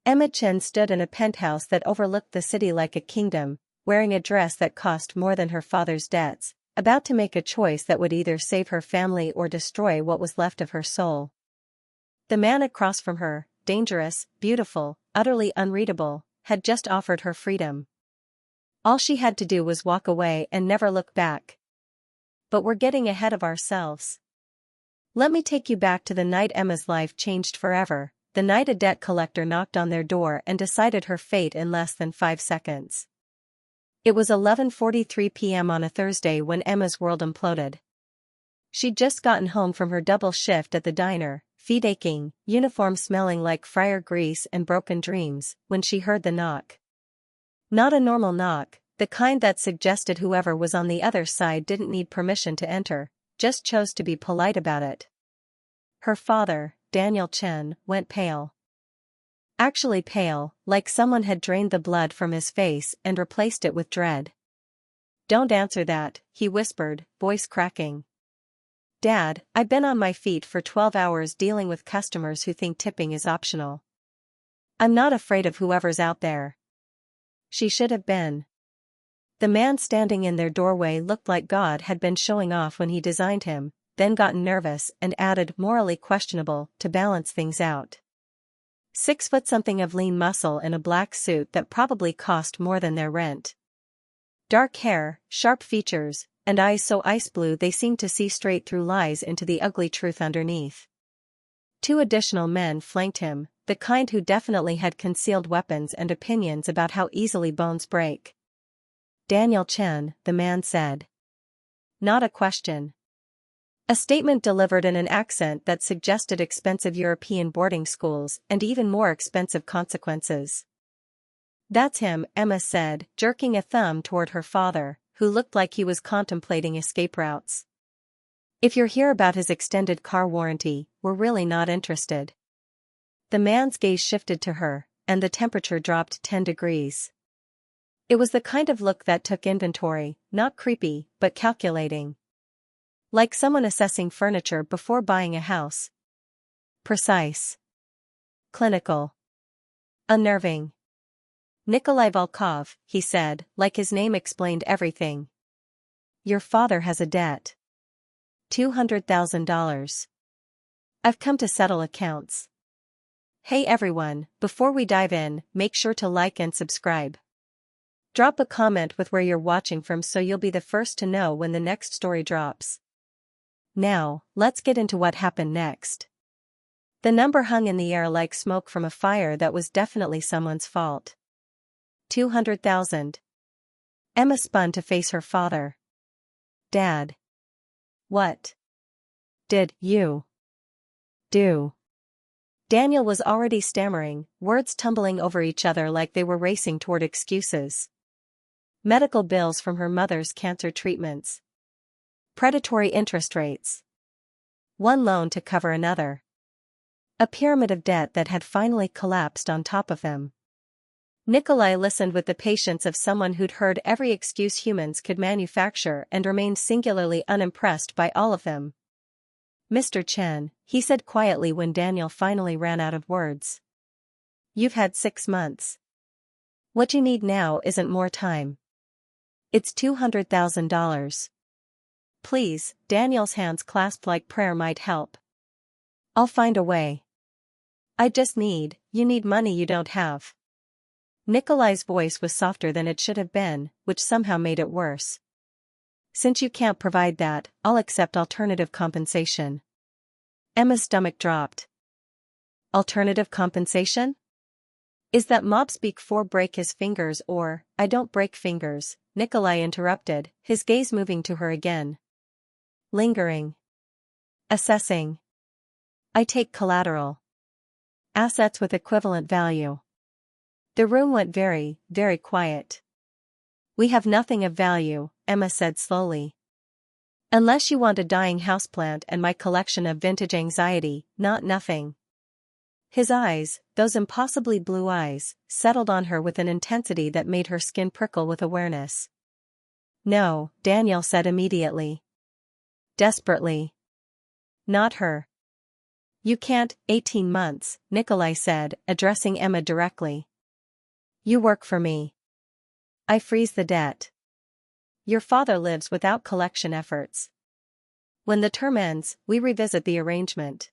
Emma Chen stood in a penthouse that overlooked the city like a kingdom, wearing a dress that cost more than her father's debts, about to make a choice that would either save her family or destroy what was left of her soul. The man across from her, dangerous, beautiful, utterly unreadable, had just offered her freedom. All she had to do was walk away and never look back. But we're getting ahead of ourselves. Let me take you back to the night Emma's life changed forever, the night a debt collector knocked on their door and decided her fate in less than 5 seconds. It was 11:43 p.m. on a Thursday when Emma's world imploded. She'd just gotten home from her double shift at the diner, feet aching, uniform smelling like fryer grease and broken dreams, when she heard the knock. Not a normal knock, the kind that suggested whoever was on the other side didn't need permission to enter, just chose to be polite about it. Her father, Daniel Chen, went pale. Actually pale, like someone had drained the blood from his face and replaced it with dread. "Don't answer that," he whispered, voice cracking. "Dad, I've been on my feet for 12 hours dealing with customers who think tipping is optional. I'm not afraid of whoever's out there." She should have been. The man standing in their doorway looked like God had been showing off when he designed him, then gotten nervous and added morally questionable to balance things out. 6 foot something of lean muscle in a black suit that probably cost more than their rent. Dark hair, sharp features, and eyes so ice blue they seemed to see straight through lies into the ugly truth underneath. 2 additional men flanked him, the kind who definitely had concealed weapons and opinions about how easily bones break. "Daniel Chen," the man said. Not a question. A statement delivered in an accent that suggested expensive European boarding schools and even more expensive consequences. "That's him," Emma said, jerking a thumb toward her father, who looked like he was contemplating escape routes. "If you're here about his extended car warranty, we're really not interested." The man's gaze shifted to her, and the temperature dropped 10 degrees. It was the kind of look that took inventory, not creepy, but calculating. Like someone assessing furniture before buying a house. Precise. Clinical. Unnerving. "Nikolai Volkov," he said, like his name explained everything. "Your father has a debt. $200,000. I've come to settle accounts." Hey everyone, before we dive in, make sure to like and subscribe. Drop a comment with where you're watching from so you'll be the first to know when the next story drops. Now, let's get into what happened next. The number hung in the air like smoke from a fire that was definitely someone's fault. 200,000. Emma spun to face her father. "Dad. What did you do?" Daniel was already stammering, words tumbling over each other like they were racing toward excuses. Medical bills from her mother's cancer treatments. Predatory interest rates. One loan to cover another. A pyramid of debt that had finally collapsed on top of them. Nikolai listened with the patience of someone who'd heard every excuse humans could manufacture and remained singularly unimpressed by all of them. "Mr. Chen," he said quietly when Daniel finally ran out of words. "You've had 6 months. What you need now isn't more time. It's $200,000. Please," Daniel's hands clasped like prayer might help. "I'll find a way. You need money you don't have." Nikolai's voice was softer than it should have been, which somehow made it worse. "Since you can't provide that, I'll accept alternative compensation." Emma's stomach dropped. "Alternative compensation? Is that mob speak for break his fingers or, I don't break fingers?" Nikolai interrupted, his gaze moving to her again. "Lingering. Assessing. I take collateral. Assets with equivalent value." The room went very, very quiet. "We have nothing of value," Emma said slowly. "Unless you want a dying houseplant and my collection of vintage anxiety, not nothing." His eyes, those impossibly blue eyes, settled on her with an intensity that made her skin prickle with awareness. "No," Daniel said immediately. Desperately. "Not her. You can't, 18 months, Nikolai said, addressing Emma directly. You work for me. I freeze the debt. Your father lives without collection efforts. When the term ends, we revisit the arrangement.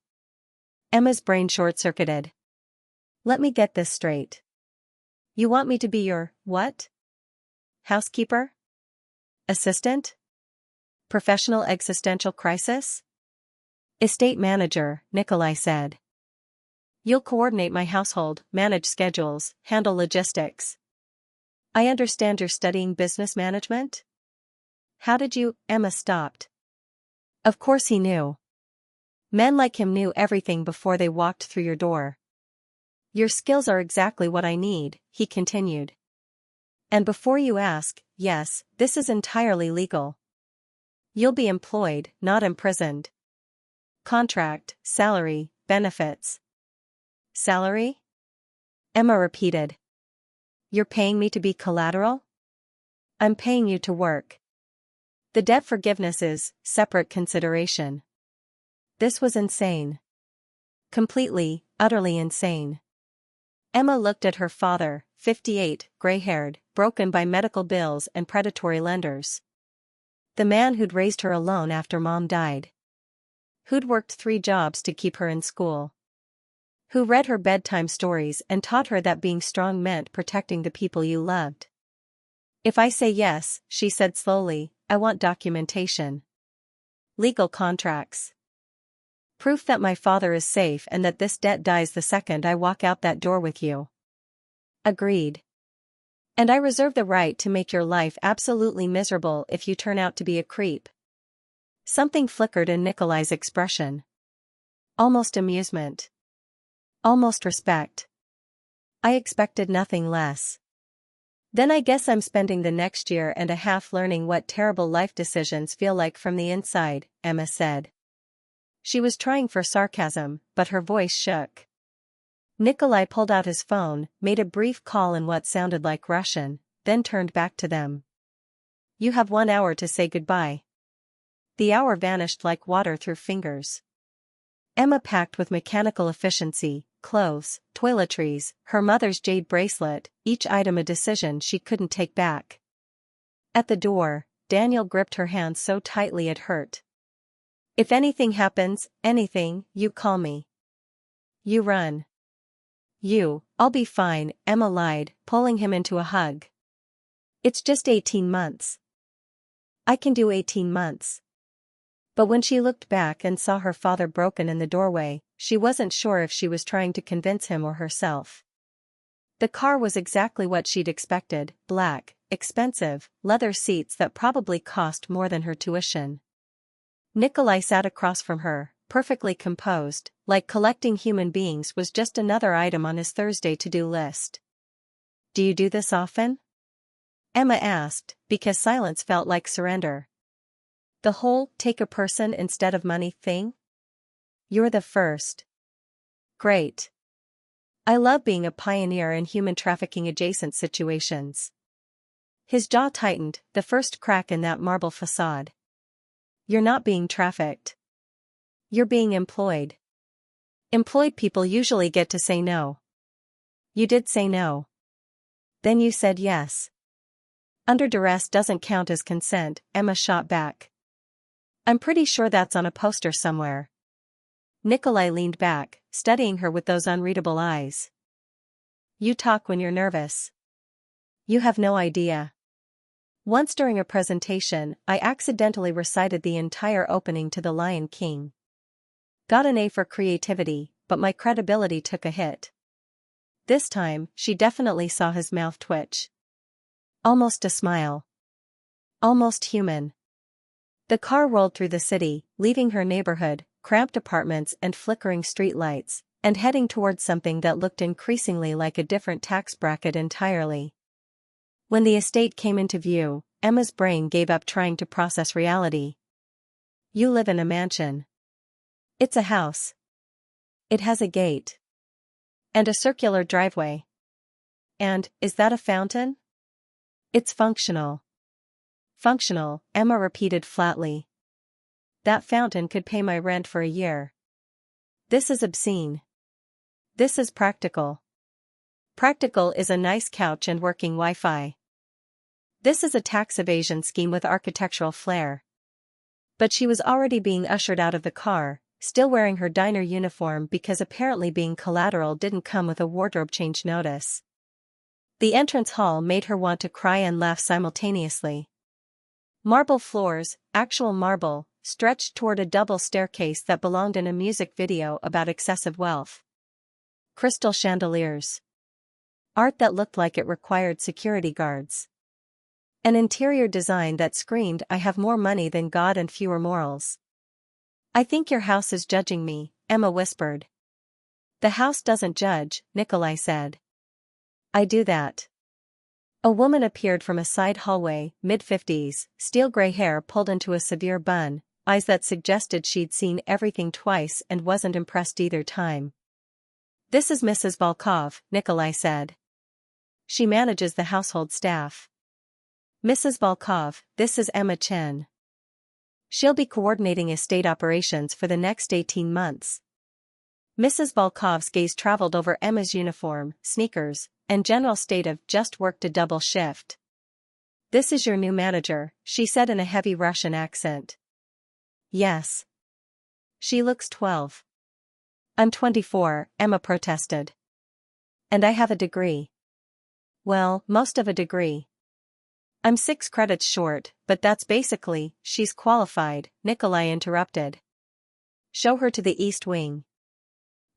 Emma's brain short-circuited. Let me get this straight. You want me to be your, what? Housekeeper? Assistant? Professional existential crisis? Estate manager, Nikolai said. You'll coordinate my household, manage schedules, handle logistics. I understand you're studying business management? How did you? Emma stopped. Of course he knew. Men like him knew everything before they walked through your door. Your skills are exactly what I need, he continued. And before you ask, yes, this is entirely legal. You'll be employed, not imprisoned. Contract, salary, benefits. Salary? Emma repeated. You're paying me to be collateral? I'm paying you to work. The debt forgiveness is separate consideration. This was insane. Completely, utterly insane. Emma looked at her father, 58, gray-haired, broken by medical bills and predatory lenders. The man who'd raised her alone after mom died. Who'd worked 3 jobs to keep her in school. Who read her bedtime stories and taught her that being strong meant protecting the people you loved. If I say yes, she said slowly, I want documentation. Legal contracts. Proof that my father is safe and that this debt dies the second I walk out that door with you. Agreed. And I reserve the right to make your life absolutely miserable if you turn out to be a creep. Something flickered in Nikolai's expression. Almost amusement. Almost respect. I expected nothing less. Then I guess I'm spending the next year and a half learning what terrible life decisions feel like from the inside, Emma said. She was trying for sarcasm, but her voice shook. Nikolai pulled out his phone, made a brief call in what sounded like Russian, then turned back to them. You have 1 hour to say goodbye. The hour vanished like water through fingers. Emma packed with mechanical efficiency, clothes, toiletries, her mother's jade bracelet, each item a decision she couldn't take back. At the door, Daniel gripped her hand so tightly it hurt. If anything happens, anything, you call me. You run. I'll be fine, Emma lied, pulling him into a hug. It's just 18 months. I can do 18 months. But when she looked back and saw her father broken in the doorway, she wasn't sure if she was trying to convince him or herself. The car was exactly what she'd expected, black, expensive, leather seats that probably cost more than her tuition. Nikolai sat across from her, perfectly composed, like collecting human beings was just another item on his Thursday to-do list. Do you do this often? Emma asked, because silence felt like surrender. The whole take a person instead of money thing? You're the first. Great. I love being a pioneer in human trafficking adjacent situations. His jaw tightened, the first crack in that marble facade. You're not being trafficked. You're being employed. Employed people usually get to say no. You did say no. Then you said yes. Under duress doesn't count as consent, Emma shot back. I'm pretty sure that's on a poster somewhere. Nikolai leaned back, studying her with those unreadable eyes. You talk when you're nervous. You have no idea. Once during a presentation, I accidentally recited the entire opening to The Lion King. Got an A for creativity, but my credibility took a hit. This time, she definitely saw his mouth twitch. Almost a smile. Almost human. The car rolled through the city, leaving her neighborhood, cramped apartments and flickering streetlights, and heading towards something that looked increasingly like a different tax bracket entirely. When the estate came into view, Emma's brain gave up trying to process reality. You live in a mansion. It's a house. It has a gate. And a circular driveway. And, is that a fountain? It's functional. Functional, Emma repeated flatly. That fountain could pay my rent for a year. This is obscene. This is practical. Practical is a nice couch and working Wi-Fi. This is a tax evasion scheme with architectural flair. But she was already being ushered out of the car, still wearing her diner uniform because apparently being collateral didn't come with a wardrobe change notice. The entrance hall made her want to cry and laugh simultaneously. Marble floors, actual marble, stretched toward a double staircase that belonged in a music video about excessive wealth. Crystal chandeliers. Art that looked like it required security guards. An interior design that screamed, "I have more money than God and fewer morals." "I think your house is judging me," Emma whispered. "The house doesn't judge," Nikolai said. "I do that." A woman appeared from a side hallway, mid-50s, steel-gray hair pulled into a severe bun, eyes that suggested she'd seen everything twice and wasn't impressed either time. "This is Mrs. Volkov," Nikolai said. "She manages the household staff." "Mrs. Volkov, this is Emma Chen. She'll be coordinating estate operations for the next 18 months. Mrs. Volkov's gaze traveled over Emma's uniform, sneakers, and general state of just worked a double shift. "This is your new manager," she said in a heavy Russian accent. "Yes. She looks 12. "I'm 24, Emma protested. "And I have a degree." "Well, most of a degree." "I'm 6 credits short, but that's basically, she's qualified," Nikolai interrupted. "Show her to the East Wing."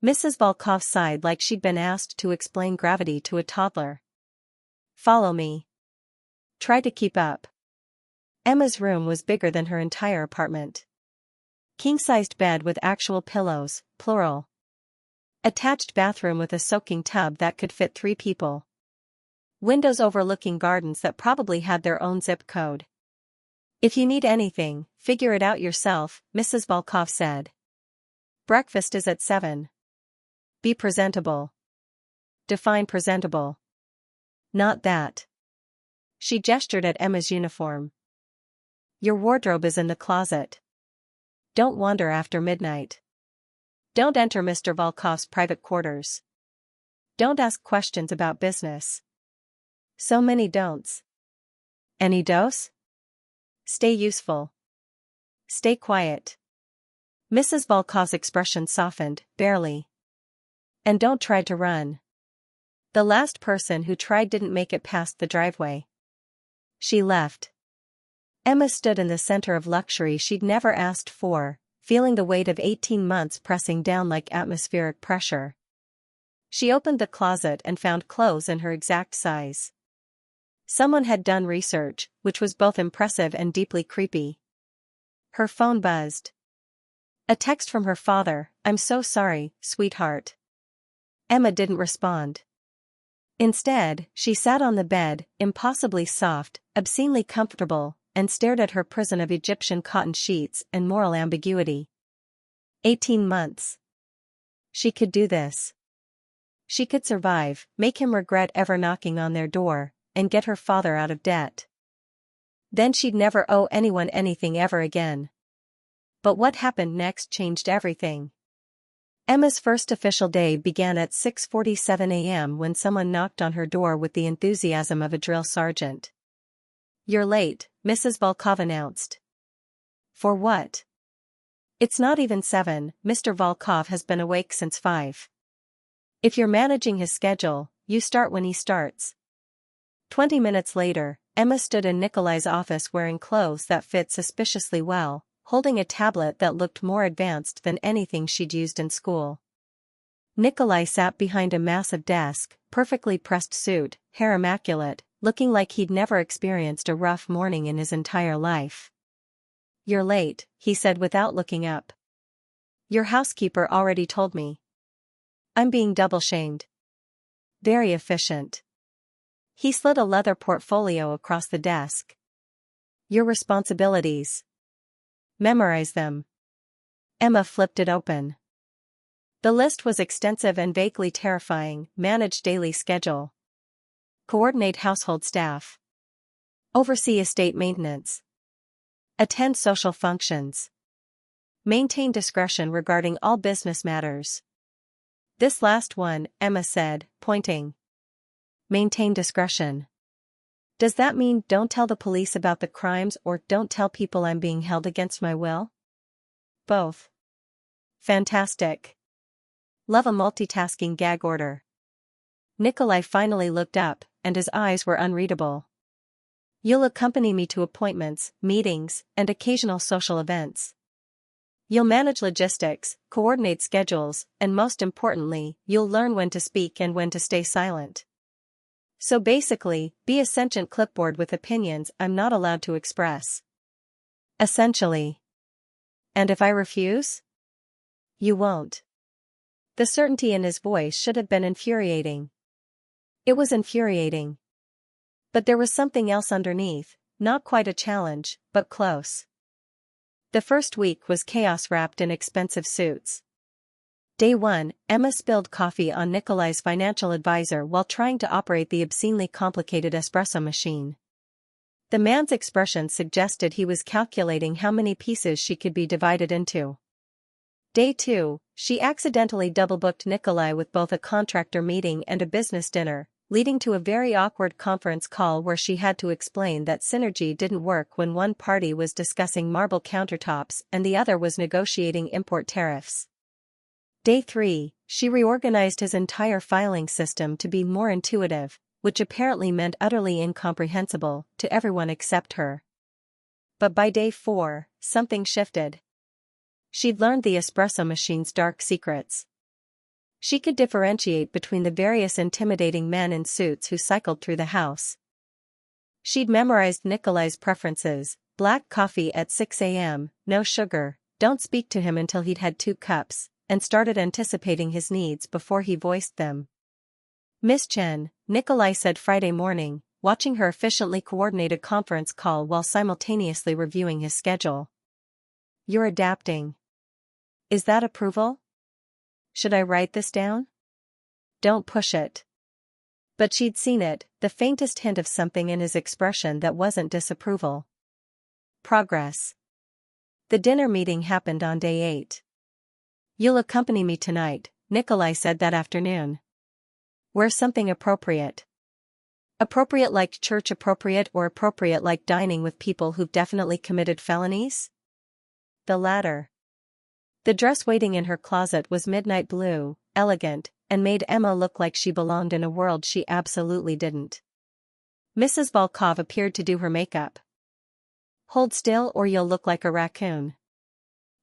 Mrs. Volkov sighed like she'd been asked to explain gravity to a toddler. "Follow me. Try to keep up." Emma's room was bigger than her entire apartment. King-sized bed with actual pillows, plural. Attached bathroom with a soaking tub that could fit 3 people. Windows overlooking gardens that probably had their own zip code. "If you need anything, figure it out yourself," Mrs. Volkov said. "Breakfast is at 7. Be presentable." Define presentable. "Not that." She gestured at Emma's uniform. "Your wardrobe is in the closet. Don't wander after midnight. Don't enter Mr. Volkov's private quarters. Don't ask questions about business." So many don'ts. Any dose? Stay useful. Stay quiet. Mrs. Volkov's expression softened, barely. And don't try to run. The last person who tried didn't make it past the driveway. She left. Emma stood in the center of luxury she'd never asked for, feeling the weight of 18 months pressing down like atmospheric pressure. She opened the closet and found clothes in her exact size. Someone had done research, which was both impressive and deeply creepy. Her phone buzzed. A text from her father, "I'm so sorry, sweetheart." Emma didn't respond. Instead, she sat on the bed, impossibly soft, obscenely comfortable, and stared at her prison of Egyptian cotton sheets and moral ambiguity. 18 months. She could do this. She could survive, make him regret ever knocking on their door, and get her father out of debt. Then she'd never owe anyone anything ever again. But what happened next changed everything. Emma's first official day began at 6:47 a.m. when someone knocked on her door with the enthusiasm of a drill sergeant. "You're late," Mrs. Volkov announced. "For what?" "It's not even 7, Mr. Volkov has been awake since 5. If you're managing his schedule, you start when he starts." 20 minutes later, Emma stood in Nikolai's office wearing clothes that fit suspiciously well, holding a tablet that looked more advanced than anything she'd used in school. Nikolai sat behind a massive desk, perfectly pressed suit, hair immaculate, looking like he'd never experienced a rough morning in his entire life. "You're late," he said without looking up. "Your housekeeper already told me. I'm being double-shamed." "Very efficient." He slid a leather portfolio across the desk. "Your responsibilities. Memorize them." Emma flipped it open. The list was extensive and vaguely terrifying. Manage daily schedule. Coordinate household staff. Oversee estate maintenance. Attend social functions. Maintain discretion regarding all business matters. This last one, Emma said, pointing. Maintain discretion. Does that mean don't tell the police about the crimes or don't tell people I'm being held against my will? Both. Fantastic. Love a multitasking gag order. Nikolai finally looked up, and his eyes were unreadable. You'll accompany me to appointments, meetings, and occasional social events. You'll manage logistics, coordinate schedules, and most importantly, you'll learn when to speak and when to stay silent. So basically, be a sentient clipboard with opinions I'm not allowed to express. Essentially. And if I refuse? You won't. The certainty in his voice should have been infuriating. It was infuriating. But there was something else underneath, not quite a challenge, but close. The first week was chaos wrapped in expensive suits. Day 1, Emma spilled coffee on Nikolai's financial advisor while trying to operate the obscenely complicated espresso machine. The man's expression suggested he was calculating how many pieces she could be divided into. Day 2, she accidentally double-booked Nikolai with both a contractor meeting and a business dinner, leading to a very awkward conference call where she had to explain that synergy didn't work when one party was discussing marble countertops and the other was negotiating import tariffs. Day 3, she reorganized his entire filing system to be more intuitive, which apparently meant utterly incomprehensible to everyone except her. But by day 4, something shifted. She'd learned the espresso machine's dark secrets. She could differentiate between the various intimidating men in suits who cycled through the house. She'd memorized Nikolai's preferences: black coffee at 6 a.m., no sugar, don't speak to him until he'd had 2 cups, and started anticipating his needs before he voiced them. Miss Chen, Nikolai said Friday morning, watching her efficiently coordinate a conference call while simultaneously reviewing his schedule. You're adapting. Is that approval? Should I write this down? Don't push it. But she'd seen it, the faintest hint of something in his expression that wasn't disapproval. Progress. The dinner meeting happened on day 8. You'll accompany me tonight, Nikolai said that afternoon. Wear something appropriate. Appropriate like church appropriate or appropriate like dining with people who've definitely committed felonies? The latter. The dress waiting in her closet was midnight blue, elegant, and made Emma look like she belonged in a world she absolutely didn't. Mrs. Volkov appeared to do her makeup. Hold still or you'll look like a raccoon.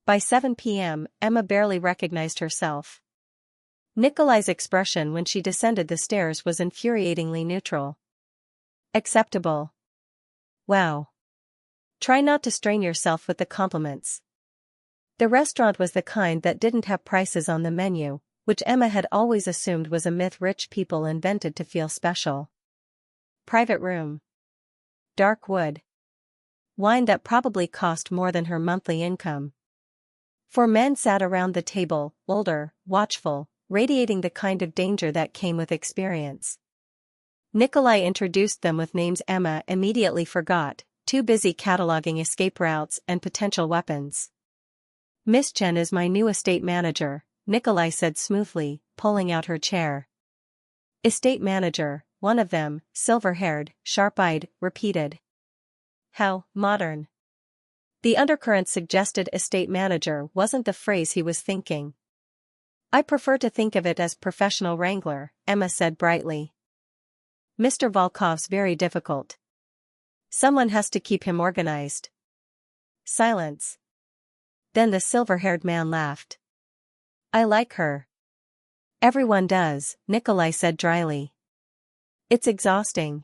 By 7 p.m., Emma barely recognized herself. Nikolai's expression when she descended the stairs was infuriatingly neutral. Acceptable. Wow. Try not to strain yourself with the compliments. The restaurant was the kind that didn't have prices on the menu, which Emma had always assumed was a myth rich people invented to feel special. Private room. Dark wood. Wine that probably cost more than her monthly income. 4 men sat around the table, older, watchful, radiating the kind of danger that came with experience. Nikolai introduced them with names Emma immediately forgot, too busy cataloging escape routes and potential weapons. Miss Chen is my new estate manager, Nikolai said smoothly, pulling out her chair. Estate manager, one of them, silver-haired, sharp-eyed, repeated. How modern. The undercurrent suggested estate manager wasn't the phrase he was thinking. I prefer to think of it as professional wrangler, Emma said brightly. Mr. Volkov's very difficult. Someone has to keep him organized. Silence. Then the silver-haired man laughed. I like her. Everyone does, Nikolai said dryly. It's exhausting.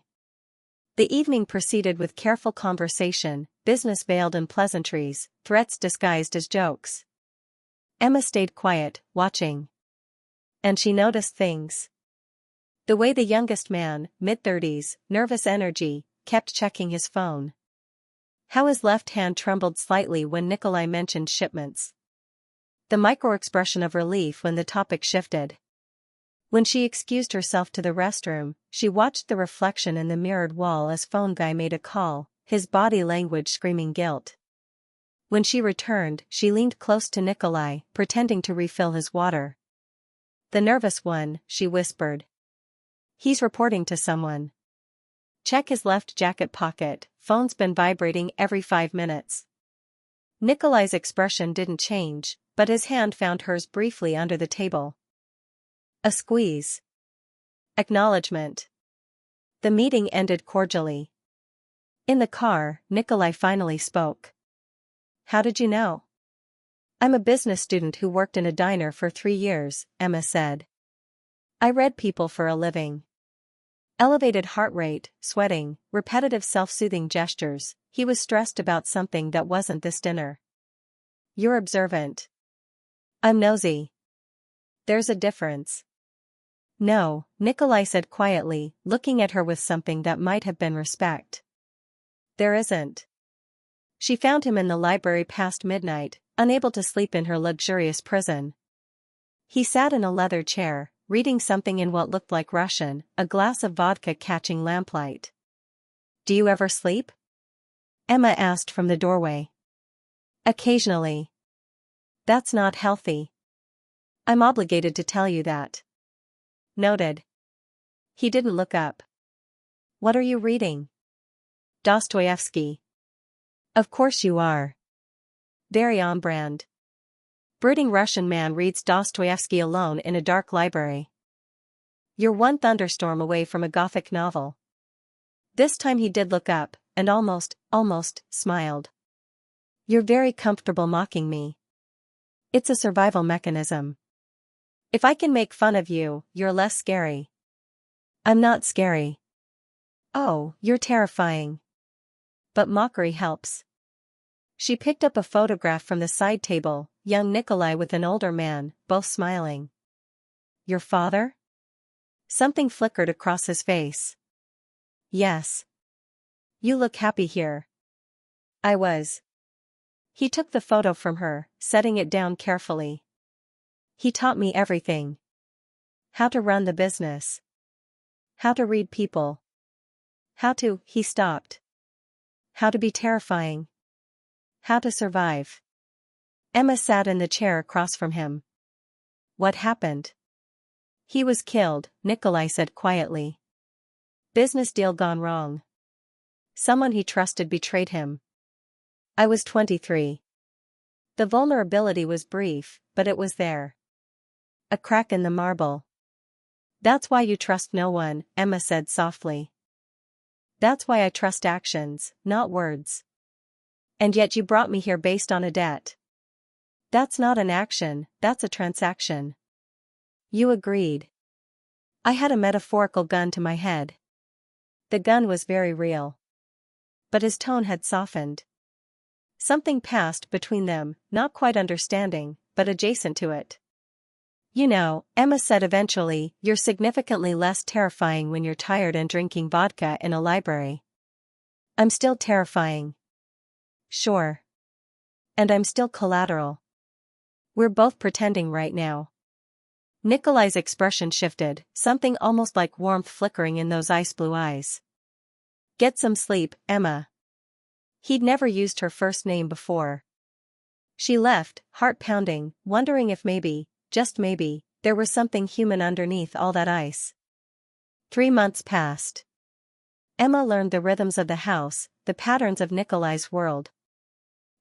The evening proceeded with careful conversation, business veiled in pleasantries, threats disguised as jokes. Emma stayed quiet, watching. And she noticed things. The way the youngest man, mid-30s, nervous energy, kept checking his phone. How his left hand trembled slightly when Nikolai mentioned shipments. The micro-expression of relief when the topic shifted. When she excused herself to the restroom, she watched the reflection in the mirrored wall as phone guy made a call, his body language screaming guilt. When she returned, she leaned close to Nikolai, pretending to refill his water. "The nervous one," she whispered. "He's reporting to someone. Check his left jacket pocket, phone's been vibrating every 5 minutes." Nikolai's expression didn't change, but his hand found hers briefly under the table. A squeeze. Acknowledgement. The meeting ended cordially. In the car, Nikolai finally spoke. "How did you know?" "I'm a business student who worked in a diner for 3 years, Emma said. "I read people for a living." Elevated heart rate, sweating, repetitive self-soothing gestures, he was stressed about something that wasn't this dinner. "You're observant." "I'm nosy." "There's a difference." "No," Nikolai said quietly, looking at her with something that might have been respect. "There isn't." She found him in the library past midnight, unable to sleep in her luxurious prison. He sat in a leather chair, reading something in what looked like Russian, a glass of vodka catching lamplight. "Do you ever sleep?" Emma asked from the doorway. "Occasionally." "That's not healthy." "I'm obligated to tell you that." Noted. He didn't look up. "What are you reading?" "Dostoevsky." "Of course you are." Very on brand. Brooding Russian man reads Dostoevsky alone in a dark library. "You're one thunderstorm away from a gothic novel." This time he did look up, and almost smiled. "You're very comfortable mocking me." "It's a survival mechanism. If I can make fun of you, you're less scary." "I'm not scary." "Oh, you're terrifying." "But mockery helps." She picked up a photograph from the side table, young Nikolai with an older man, both smiling. "Your father?" Something flickered across his face. "Yes." "You look happy here." "I was." He took the photo from her, setting it down carefully. "He taught me everything. How to run the business. How to read people. He stopped. "How to be terrifying. How to survive." Emma sat in the chair across from him. "What happened?" "He was killed," Nikolai said quietly. "Business deal gone wrong. Someone he trusted betrayed him." "I was 23. The vulnerability was brief, but it was there. A crack in the marble." "That's why you trust no one," Emma said softly. "That's why I trust actions, not words." "And yet you brought me here based on a debt." "That's not an action, that's a transaction." "You agreed." "I had a metaphorical gun to my head." The gun was very real. But his tone had softened. Something passed between them, not quite understanding, but adjacent to it. "You know," Emma said eventually, "you're significantly less terrifying when you're tired and drinking vodka in a library." "I'm still terrifying." "Sure. And I'm still collateral. We're both pretending right now." Nikolai's expression shifted, something almost like warmth flickering in those ice blue eyes. "Get some sleep, Emma." He'd never used her first name before. She left, heart pounding, wondering if maybe, just maybe, there was something human underneath all that ice. 3 months passed. Emma learned the rhythms of the house, the patterns of Nikolai's world.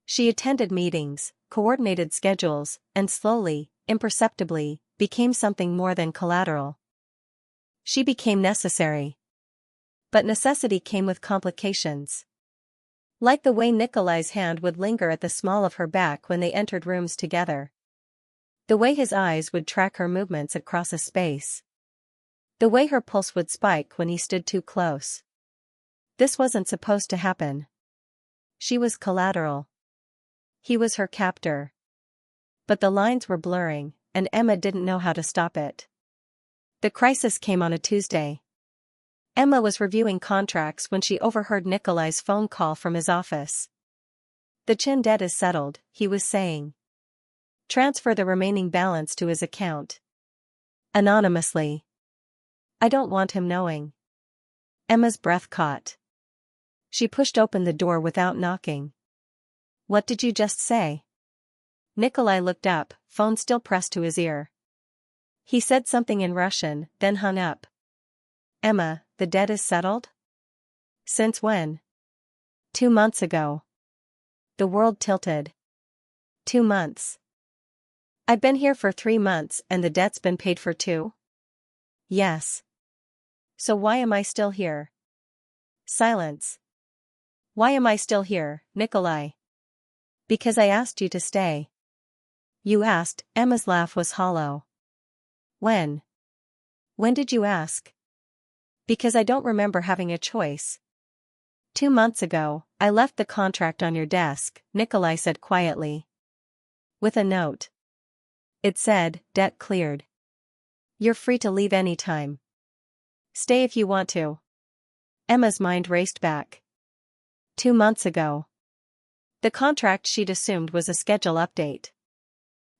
She attended meetings, coordinated schedules, and slowly, imperceptibly, became something more than collateral. She became necessary. But necessity came with complications. Like the way Nikolai's hand would linger at the small of her back when they entered rooms together. The way his eyes would track her movements across a space. The way her pulse would spike when he stood too close. This wasn't supposed to happen. She was collateral. He was her captor. But the lines were blurring, and Emma didn't know how to stop it. The crisis came on a Tuesday. Emma was reviewing contracts when she overheard Nikolai's phone call from his office. "The Chen debt is settled," he was saying. "Transfer the remaining balance to his account. Anonymously. I don't want him knowing." Emma's breath caught. She pushed open the door without knocking. What did you just say? Nikolai looked up, phone still pressed to his ear. He said something in Russian, then hung up. Emma, the debt is settled? Since when? 2 months ago. The world tilted. 2 months. I've been here for 3 months and the debt's been paid for 2? Yes. So why am I still here? Silence. Why am I still here, Nikolai? Because I asked you to stay. You asked, Emma's laugh was hollow. When? When did you ask? Because I don't remember having a choice. 2 months ago, I left the contract on your desk, Nikolai said quietly. With a note. It said, debt cleared. You're free to leave any time. Stay if you want to. Emma's mind raced back. 2 months ago. The contract she'd assumed was a schedule update.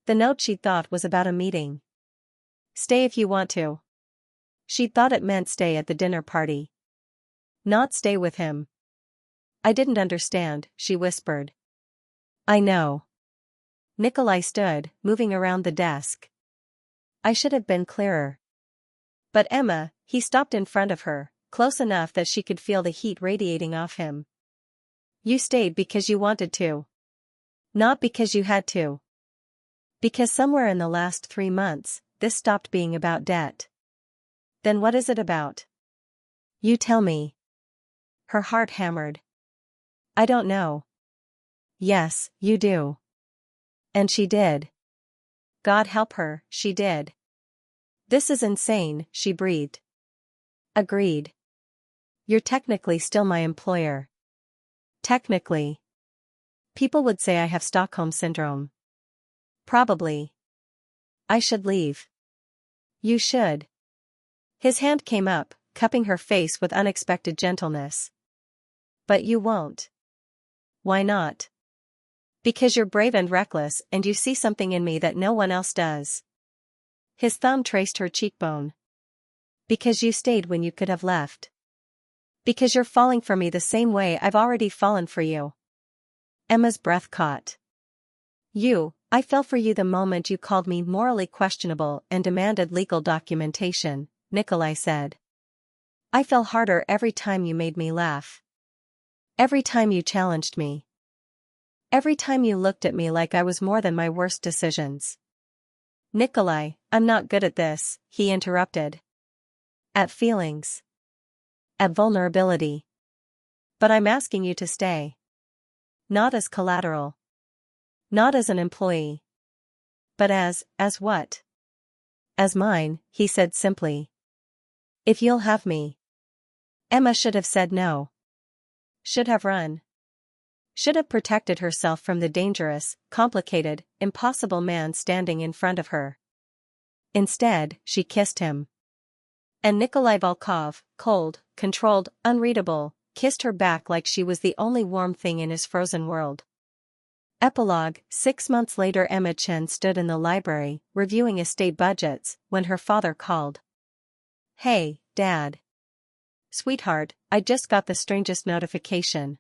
The note she thought was about a meeting. Stay if you want to. She thought it meant stay at the dinner party. Not stay with him. I didn't understand, she whispered. I know. Nikolai stood, moving around the desk. I should have been clearer. But Emma, he stopped in front of her, close enough that she could feel the heat radiating off him. You stayed because you wanted to. Not because you had to. Because somewhere in the last 3 months, this stopped being about debt. Then what is it about? You tell me. Her heart hammered. I don't know. Yes, you do. And she did. God help her, she did. This is insane, she breathed. Agreed. You're technically still my employer. Technically. People would say I have Stockholm Syndrome. Probably. I should leave. You should. His hand came up, cupping her face with unexpected gentleness. But you won't. Why not? Because you're brave and reckless and you see something in me that no one else does. His thumb traced her cheekbone. Because you stayed when you could have left. Because you're falling for me the same way I've already fallen for you. Emma's breath caught. I fell for you the moment you called me morally questionable and demanded legal documentation, Nikolai said. I fell harder every time you made me laugh. Every time you challenged me. Every time you looked at me like I was more than my worst decisions. Nikolai, I'm not good at this, he interrupted. At feelings. At vulnerability. But I'm asking you to stay. Not as collateral. Not as an employee. But as what? As mine, he said simply. If you'll have me. Emma should have said no. Should have run. Should have protected herself from the dangerous, complicated, impossible man standing in front of her. Instead, she kissed him. And Nikolai Volkov, cold, controlled, unreadable, kissed her back like she was the only warm thing in his frozen world. Epilogue. 6 months later, Avery Chen stood in the library, reviewing estate budgets, when her father called. Hey, Dad. Sweetheart, I just got the strangest notification.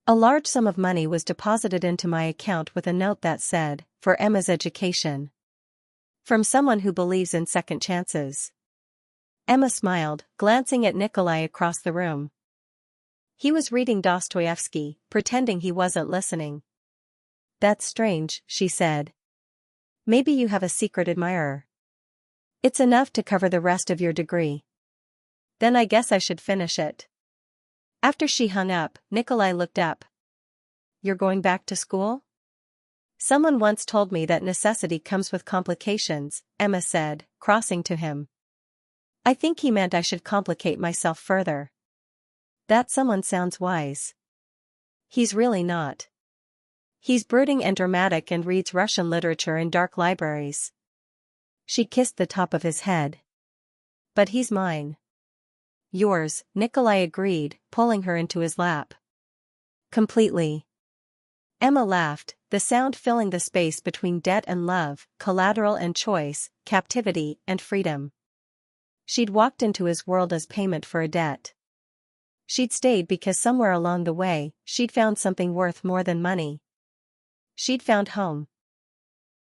A large sum of money was deposited into my account with a note that said, for Emma's education. From someone who believes in second chances. Emma smiled, glancing at Nikolai across the room. He was reading Dostoevsky, pretending he wasn't listening. That's strange, she said. Maybe you have a secret admirer. It's enough to cover the rest of your degree. Then I guess I should finish it. After she hung up, Nikolai looked up. You're going back to school? Someone once told me that necessity comes with complications, Emma said, crossing to him. I think he meant I should complicate myself further. That someone sounds wise. He's really not. He's brooding and dramatic and reads Russian literature in dark libraries. She kissed the top of his head. But he's mine. Yours, Nikolai agreed, pulling her into his lap. Completely. Emma laughed, the sound filling the space between debt and love, collateral and choice, captivity and freedom. She'd walked into his world as payment for a debt. She'd stayed because somewhere along the way, she'd found something worth more than money. She'd found home.